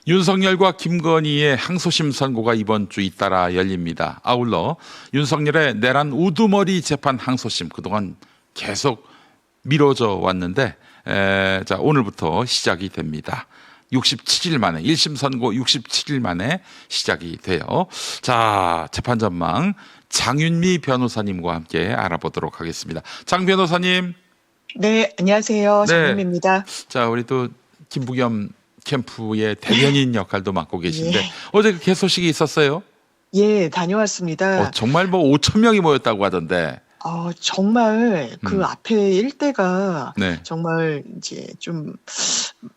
윤석열과 김건희의 항소심 선고가 이번 주 잇따라 열립니다. 아울러 윤석열의 내란 우두머리 재판 항소심 그동안 계속 미뤄져 왔는데 자 오늘부터 시작이 됩니다. 67일 만에 1심 선고 67일 만에 시작이 돼요. 자 재판 전망 장윤미 변호사님과 함께 알아보도록 하겠습니다. 장 변호사님. 네, 안녕하세요. 장윤미입니다. 자 우리 또 김부겸 캠프의 대변인 역할도 맡고 계신데 예. 어제 그 개소식이 있었어요? 예, 다녀왔습니다. 정말 뭐 5천 명이 모였다고 하던데. 정말 그 앞에 일대가 네. 정말 이제 좀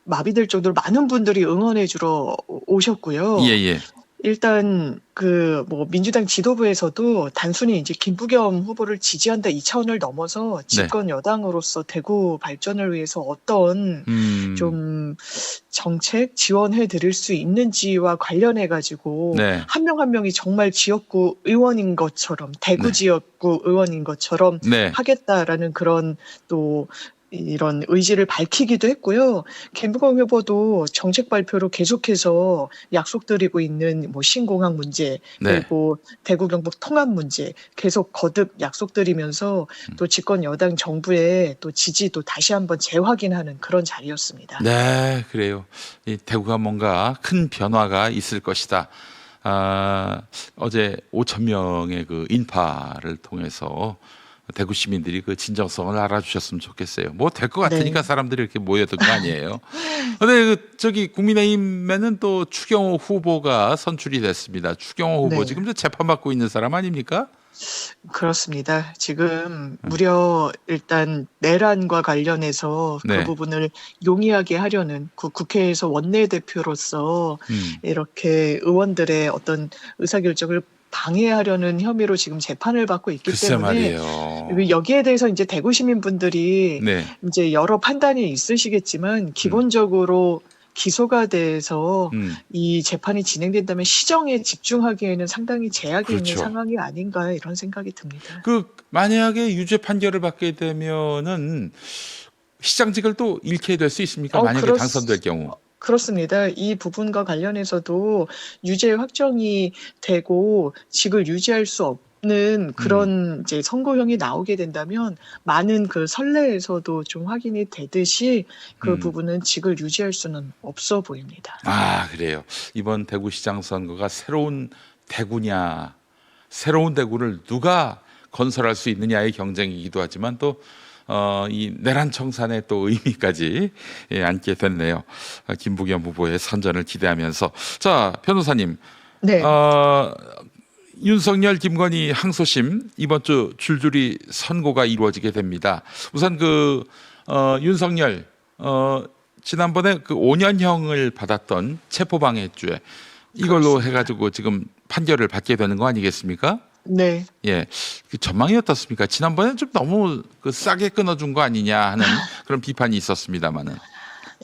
마비될 정도로 많은 분들이 응원해 주러 오셨고요. 예. 일단 그 뭐 민주당 지도부에서도 단순히 이제 김부겸 후보를 지지한다 이 차원을 넘어서 집권 여당으로서 대구 발전을 위해서 어떤 좀 정책 지원해 드릴 수 있는지와 관련해 가지고 네. 한 명 한 명이 정말 지역구 의원인 것처럼 대구 네. 지역구 의원인 것처럼 네. 하겠다라는 그런 또 이런 의지를 밝히기도 했고요. 김부겸 후보도 정책 발표로 계속해서 약속드리고 있는 뭐 신공항 문제 네. 그리고 대구 경북 통합 문제 계속 거듭 약속드리면서 또 집권 여당 정부의 또 지지도 다시 한번 재확인하는 그런 자리였습니다. 네, 그래요. 이 대구가 뭔가 큰 변화가 있을 것이다. 어제 5천 명의 그 인파를 통해서 대구 시민들이 그 진정성을 알아주셨으면 좋겠어요. 뭐 될 것 같으니까 네. 사람들이 이렇게 모여든 거 아니에요. 근데 저기 국민의힘에는 또 추경호 후보가 선출이 됐습니다. 추경호 후보 네. 지금 저 재판받고 있는 사람 아닙니까? 그렇습니다. 지금 무려 일단 내란과 관련해서 네. 그 부분을 용이하게 하려는 국회에서 원내대표로서 이렇게 의원들의 어떤 의사결정을 방해하려는 혐의로 지금 재판을 받고 있기 글쎄 때문에 말이에요. 여기에 대해서 이제 대구 시민분들이 네. 이제 여러 판단이 있으시겠지만 기본적으로 기소가 돼서 이 재판이 진행된다면 시정에 집중하기에는 상당히 제약이 있는 그렇죠. 상황이 아닌가 이런 생각이 듭니다. 그 만약에 유죄 판결을 받게 되면은 시장직을 또 잃게 될 수 있습니까? 만약에 당선될 경우. 그렇습니다. 이 부분과 관련해서도 유죄 확정이 되고 직을 유지할 수 없는 그런 이제 선고형이 나오게 된다면 많은 그 선례에서도 좀 확인이 되듯이 그 부분은 직을 유지할 수는 없어 보입니다. 그래요. 이번 대구시장 선거가 새로운 대구냐, 새로운 대구를 누가 건설할 수 있느냐의 경쟁이기도 하지만 또 이 내란 청산의 또 의미까지 안게 됐네요. 김부겸 후보의 선전을 기대하면서 자 변호사님, 네. 윤석열, 김건희 항소심 이번 주 줄줄이 선고가 이루어지게 됩니다. 우선 그 윤석열 지난번에 그 5년형을 받았던 체포방해죄 이걸로 그렇습니다. 해가지고 지금 판결을 받게 되는 거 아니겠습니까? 네. 예, 그 전망이 어떻습니까? 지난번에 좀 너무 그 싸게 끊어준 거 아니냐 하는 그런 비판이 있었습니다만은.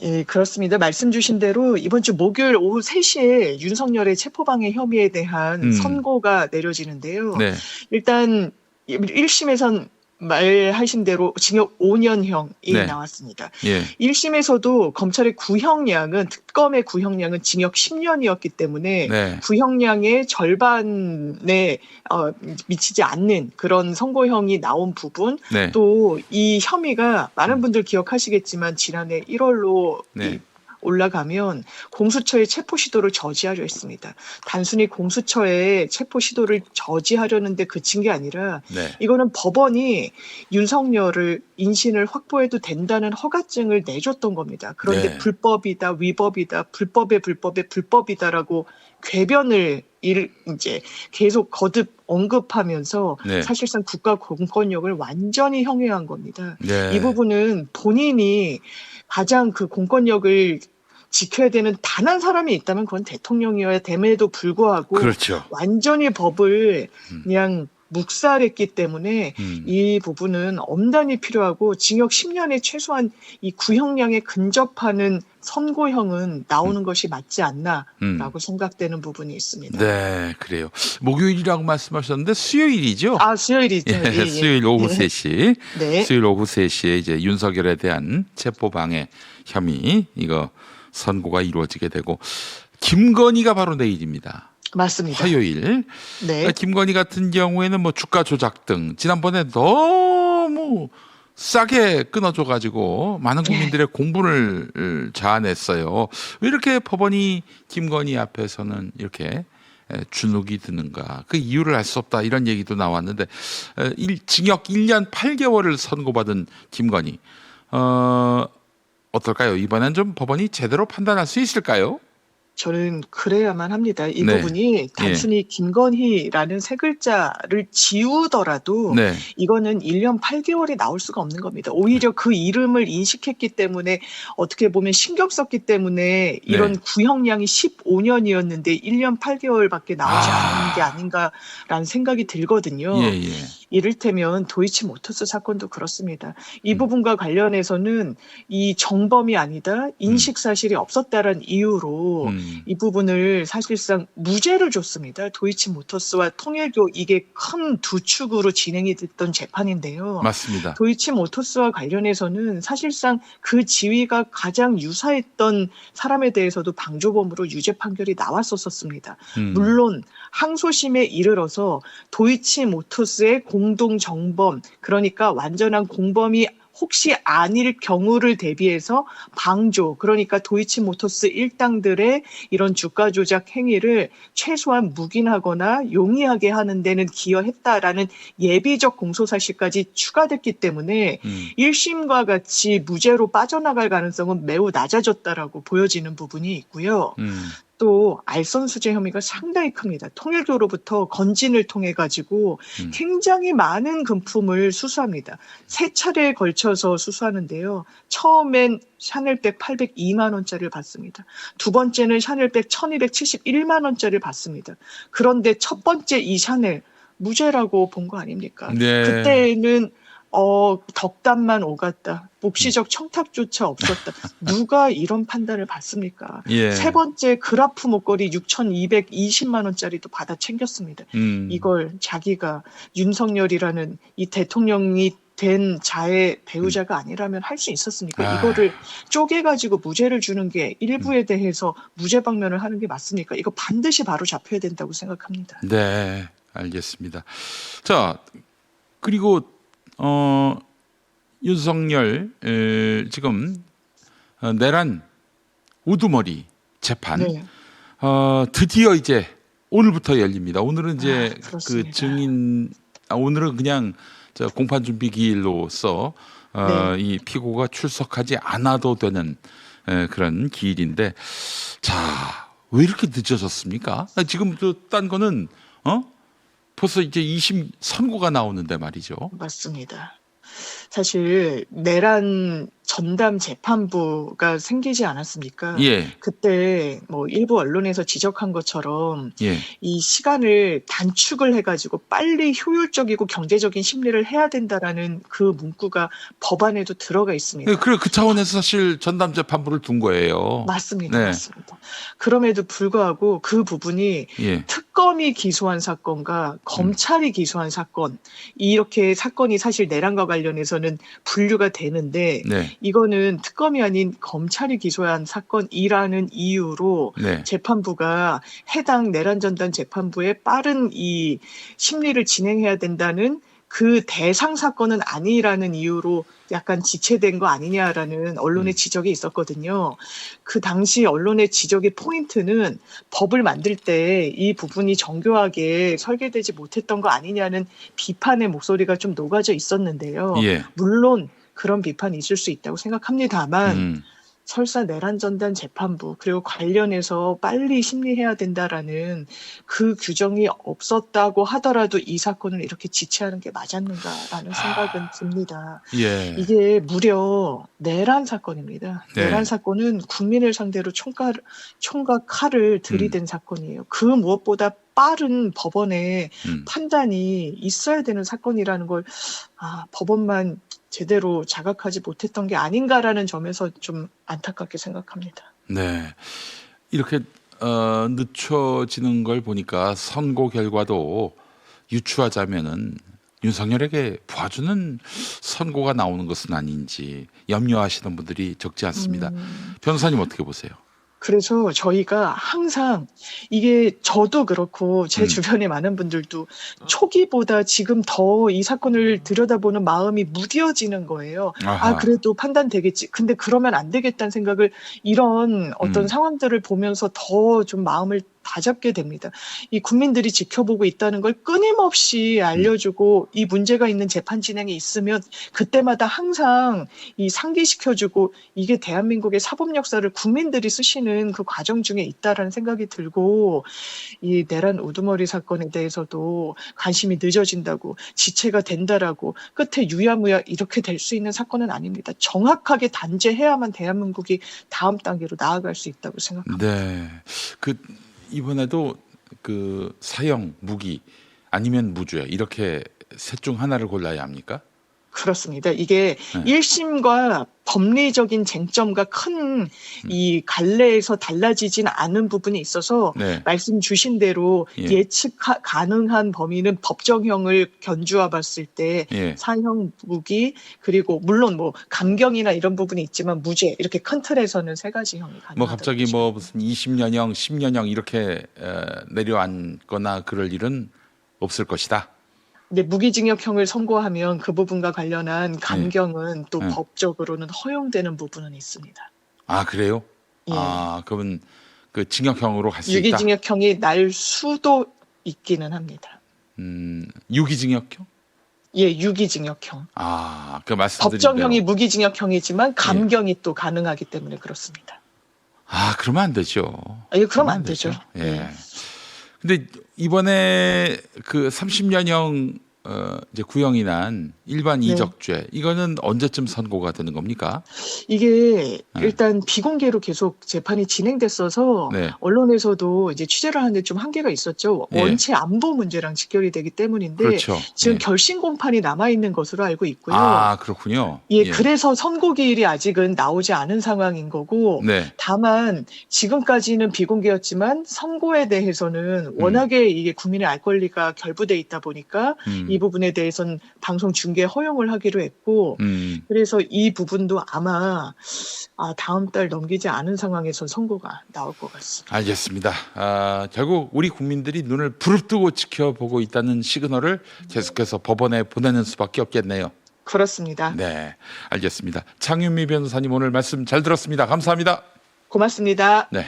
예, 그렇습니다. 말씀 주신 대로 이번 주 목요일 오후 3시에 윤석열의 체포방해 혐의에 대한 선고가 내려지는데요. 네. 일단 1심에선 말하신 대로 징역 5년형이 네. 나왔습니다. 예. 1심에서도 검찰의 구형량은 특검의 구형량은 징역 10년이었기 때문에 네. 구형량의 절반에 미치지 않는 그런 선고형이 나온 부분 네. 또 이 혐의가 많은 분들 기억하시겠지만 지난해 1월로 네. 올라가면 공수처의 체포 시도를 저지하려 했습니다. 단순히 공수처의 체포 시도를 저지하려는데 그친 게 아니라 네. 이거는 법원이 윤석열을 인신을 확보해도 된다는 허가증을 내줬던 겁니다. 그런데 네. 불법이다, 위법이다, 불법의 불법이다라고 궤변을 이제 계속 거듭 언급하면서 네. 사실상 국가 공권력을 완전히 형해한 겁니다. 네. 이 부분은 본인이 가장 그 공권력을 지켜야 되는 단 한 사람이 있다면 그건 대통령이어야 됨에도 불구하고 그렇죠. 완전히 법을 그냥 묵살했기 때문에 이 부분은 엄단이 필요하고 징역 10년에 최소한 이 구형량에 근접하는 선고형은 나오는 것이 맞지 않나라고 생각되는 부분이 있습니다. 네, 그래요. 목요일이라고 말씀하셨는데 수요일이죠? 수요일이죠. 예, 예. 수요일 오후 3시. 네. 수요일 오후 3시에 이제 윤석열에 대한 체포방해 혐의 이거 선고가 이루어지게 되고 김건희가 바로 내일입니다. 맞습니다. 화요일. 네. 김건희 같은 경우에는 뭐 주가 조작 등 지난번에 너무 싸게 끊어줘가지고 많은 국민들의 공분을 자아냈어요. 왜 이렇게 법원이 김건희 앞에서는 이렇게 주눅이 드는가? 그 이유를 알 수 없다 이런 얘기도 나왔는데 징역 1년 8개월을 선고받은 김건희 어떨까요? 이번엔 좀 법원이 제대로 판단할 수 있을까요? 저는 그래야만 합니다. 이 네. 부분이 단순히 김건희라는 세 글자를 지우더라도 네. 이거는 1년 8개월이 나올 수가 없는 겁니다. 오히려 그 이름을 인식했기 때문에 어떻게 보면 신경 썼기 때문에 이런 네. 구형량이 15년이었는데 1년 8개월밖에 나오지 않은 게 아닌가라는 생각이 들거든요. 예, 예. 이를테면 도이치모터스 사건도 그렇습니다. 이 음. 부분과 관련해서는 이 정범이 아니다, 인식 사실이 없었다라는 이유로 이 부분을 사실상 무죄를 줬습니다. 도이치모터스와 통일교 이게 큰 두 축으로 진행이 됐던 재판인데요. 맞습니다. 도이치모터스와 관련해서는 사실상 그 지위가 가장 유사했던 사람에 대해서도 방조범으로 유죄 판결이 나왔었습니다. 물론 항소심에 이르러서 도이치모터스의 공동 정범, 그러니까 완전한 공범이 혹시 아닐 경우를 대비해서 방조, 그러니까 도이치모터스 일당들의 이런 주가 조작 행위를 최소한 묵인하거나 용이하게 하는 데는 기여했다라는 예비적 공소사실까지 추가됐기 때문에 1심과 같이 무죄로 빠져나갈 가능성은 매우 낮아졌다라고 보여지는 부분이 있고요. 또 알선수재 혐의가 상당히 큽니다. 통일교로부터 건진을 통해 가지고 굉장히 많은 금품을 수수합니다. 세 차례에 걸쳐서 수수하는데요. 처음엔 샤넬백 802만 원짜리를 받습니다. 두 번째는 샤넬백 1271만 원짜리를 받습니다. 그런데 첫 번째 이 샤넬 무죄라고 본 거 아닙니까? 네. 그때는 덕담만 오갔다. 묵시적 청탁조차 없었다. 누가 이런 판단을 받습니까? 예. 세 번째 그라프 목걸이 6,220만 원짜리도 받아 챙겼습니다. 이걸 자기가 윤석열이라는 이 대통령이 된 자의 배우자가 아니라면 할 수 있었습니까? 이거를 쪼개가지고 무죄를 주는 게 일부에 대해서 무죄 방면을 하는 게 맞습니까? 이거 반드시 바로 잡혀야 된다고 생각합니다. 네, 알겠습니다. 자, 그리고 윤석열 지금 내란 우두머리 재판 네. 드디어 이제 오늘부터 열립니다. 오늘은 이제 그렇습니다. 그 증인 오늘은 그냥 저 공판 준비 기일로서 네. 이 피고가 출석하지 않아도 되는 그런 기일인데 자, 왜 이렇게 늦어졌습니까? 지금 딴 거는 벌써 이제 2심 선고가 나오는데 말이죠. 맞습니다. 사실 내란 전담 재판부가 생기지 않았습니까? 예, 그때 뭐 일부 언론에서 지적한 것처럼 예. 이 시간을 단축을 해가지고 빨리 효율적이고 경제적인 심리를 해야 된다라는 그 문구가 법안에도 들어가 있습니다. 그래 그 차원에서 사실 전담 재판부를 둔 거예요. 맞습니다. 네. 맞습니다. 그럼에도 불구하고 그 부분이 예, 특검이 기소한 사건과 검찰이 기소한 사건, 이렇게 사건이 사실 내란과 관련해서는 분류가 되는데 네, 이거는 특검이 아닌 검찰이 기소한 사건이라는 이유로 네. 재판부가 해당 내란 전담 재판부에 빠른 이 심리를 진행해야 된다는 그 대상 사건은 아니라는 이유로 약간 지체된 거 아니냐라는 언론의 지적이 있었거든요. 그 당시 언론의 지적의 포인트는 법을 만들 때 이 부분이 정교하게 설계되지 못했던 거 아니냐는 비판의 목소리가 좀 녹아져 있었는데요. 예. 물론 그런 비판이 있을 수 있다고 생각합니다만 설사 내란 전담 재판부 그리고 관련해서 빨리 심리해야 된다라는 그 규정이 없었다고 하더라도 이 사건을 이렇게 지체하는 게 맞았는가라는 생각은 듭니다. 예. 이게 무려 내란 사건입니다. 네. 내란 사건은 국민을 상대로 총과 칼을 들이댄 사건이에요. 그 무엇보다 빠른 법원의 판단이 있어야 되는 사건이라는 걸 법원만 제대로 자각하지 못했던 게 아닌가라는 점에서 좀 안타깝게 생각합니다. 네. 이렇게 늦춰지는 걸 보니까 선고 결과도 유추하자면은 윤석열에게 봐주는 선고가 나오는 것은 아닌지 염려하시는 분들이 적지 않습니다. 변호사님 어떻게 보세요? 그래서 저희가 항상 이게 저도 그렇고 제 음. 주변에 많은 분들도 초기보다 지금 더 이 사건을 들여다보는 마음이 무뎌지는 거예요. 아하. 그래도 판단되겠지. 근데 그러면 안 되겠다는 생각을 이런 어떤 상황들을 보면서 더 좀 마음을 다잡게 됩니다. 이 국민들이 지켜보고 있다는 걸 끊임없이 알려주고 이 문제가 있는 재판 진행에 있으면 그때마다 항상 이 상기시켜주고 이게 대한민국의 사법 역사를 국민들이 쓰시는 그 과정 중에 있다라는 생각이 들고 이 내란 우두머리 사건에 대해서도 관심이 늦어진다고 지체가 된다라고 끝에 유야무야 이렇게 될 수 있는 사건은 아닙니다. 정확하게 단죄해야만 대한민국이 다음 단계로 나아갈 수 있다고 생각합니다. 네. 이번에도 사형, 무기 아니면 무죄 이렇게 셋 중 하나를 골라야 합니까? 그렇습니다. 이게 네. 1심과 법리적인 쟁점과 큰 이 갈래에서 달라지진 않은 부분이 있어서 네. 말씀 주신 대로 예. 예측 가능한 범위는 법정형을 견주어 봤을 때 예. 사형, 무기 그리고 물론 뭐 감경이나 이런 부분이 있지만 무죄 이렇게 큰 틀에서는 세 가지 형이 가능하다고 뭐 갑자기 뭐 무슨 20년형, 10년형 이렇게 내려앉거나 그럴 일은 없을 것이다. 근데 무기징역형을 선고하면 그 부분과 관련한 감경은 또 네. 법적으로는 허용되는 부분은 있습니다. 아, 그래요? 예. 그러면 징역형으로 갈 수 있다. 유기징역형이 날 수도 있기는 합니다. 유기징역형? 예, 유기징역형. 그 말씀드린 법정형이 대로. 무기징역형이지만 감경이 또 가능하기 때문에 그렇습니다. 그러면 안 되죠. 예, 그러면 안 되죠. 예. 근데 이번에 30년형 이제 구형이 난 일반 네. 이적죄 이거는 언제쯤 선고가 되는 겁니까? 이게 일단 비공개로 계속 재판이 진행됐어서 네. 언론에서도 이제 취재를 하는데 좀 한계가 있었죠. 예. 원체 안보 문제랑 직결이 되기 때문인데 그렇죠. 지금 예. 결심 공판이 남아 있는 것으로 알고 있고요. 그렇군요. 예, 그래서 선고기일이 아직은 나오지 않은 상황인 거고 네. 다만 지금까지는 비공개였지만 선고에 대해서는 워낙에 이게 국민의 알 권리가 결부돼 있다 보니까 이 부분에 대해서는 방송 중계 허용을 하기로 했고 그래서 이 부분도 아마 다음 달 넘기지 않은 상황에서 선고가 나올 것 같습니다. 알겠습니다. 결국 우리 국민들이 눈을 부릅뜨고 지켜보고 있다는 시그널을 계속해서 법원에 보내는 수밖에 없겠네요. 그렇습니다. 네, 알겠습니다. 장윤미 변호사님 오늘 말씀 잘 들었습니다. 감사합니다. 고맙습니다. 네.